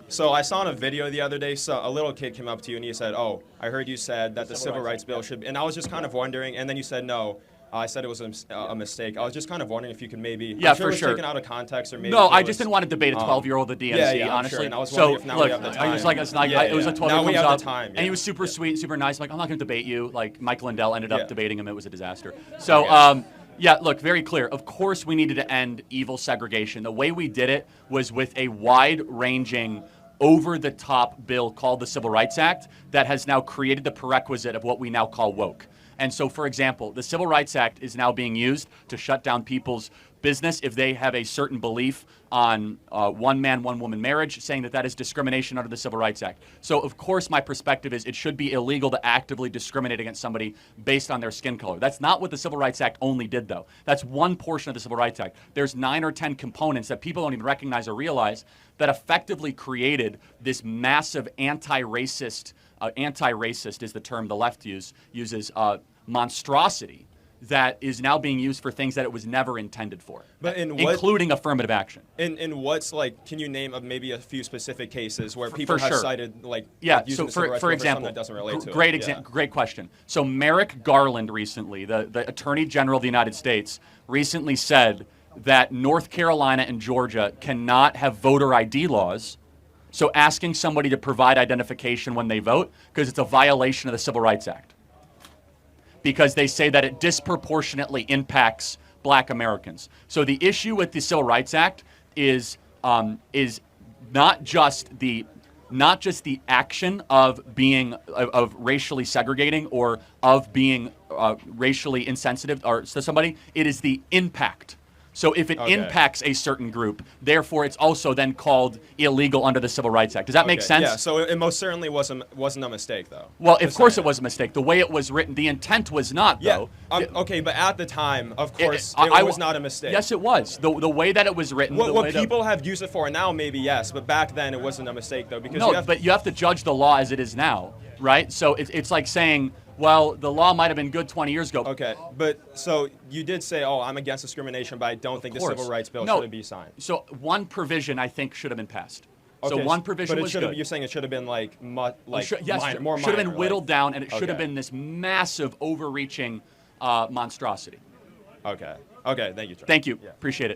So I saw in a video the other day, so a little kid came up to you and he said, "Oh, I heard you said that the Civil Rights Bill should," and I was just kind of wondering, and then you said no. I said it was a mistake. I was just kind of wondering if you could maybe. Yeah, I'm sure for it was sure. taken out of context, or maybe. No, I just didn't want to debate a 12-year-old at DNC, yeah, honestly. Sure. And I was wondering if now we have the time. It was like, it was a 12-year-old Now we comes have up, the time, and he was super sweet, super nice. I'm like, I'm not going to debate you. Like, Mike Lindell ended up debating him. It was a disaster. So, yeah, look, very clear. Of course we needed to end evil segregation. The way we did it was with a wide-ranging, over-the-top bill called the Civil Rights Act that has now created the prerequisite of what we now call woke. And so, for example, the Civil Rights Act is now being used to shut down people's business if they have a certain belief on one man, one woman marriage, saying that that is discrimination under the Civil Rights Act. So, of course, my perspective is it should be illegal to actively discriminate against somebody based on their skin color. That's not what the Civil Rights Act only did, though. That's one portion of the Civil Rights Act. There's 9 or 10 components that people don't even recognize or realize that effectively created this massive anti-racist is the term the left uses, monstrosity that is now being used for things that it was never intended for, but including affirmative action. In what's like, can you name maybe a few specific cases where people for have sure. cited like So for example, that doesn't relate to great it. Great question. So Merrick Garland recently, the Attorney General of the United States, recently said that North Carolina and Georgia cannot have voter ID laws. So asking somebody to provide identification when they vote, because it's a violation of the Civil Rights Act. Because they say that it disproportionately impacts Black Americans. So the issue with the Civil Rights Act is not just the action of being of racially segregating or of being racially insensitive or to somebody. It is the impact. So if it impacts a certain group, therefore it's also then called illegal under the Civil Rights Act. Does that make sense? Yeah, so it most certainly wasn't a mistake, though. Well, of course it was a mistake. The way it was written, the intent was not, though. Okay, but at the time, of course, it was not a mistake. Yes, it was. The way that it was written. What people have used it for now, maybe yes, but back then it wasn't a mistake, though. Because but you have to judge the law as it is now, right? So it's like saying, well, the law might have been good 20 years ago. Okay, but so you did say, oh, I'm against discrimination, but I don't think the Civil Rights Bill should be signed. So one provision, I think, should have been passed. Okay, so one provision was good. You're saying it should have been like more minor. Should have been whittled down, and it should have been this massive, overreaching monstrosity. Okay. Thank you, Charles. Thank you. Yeah. Appreciate it.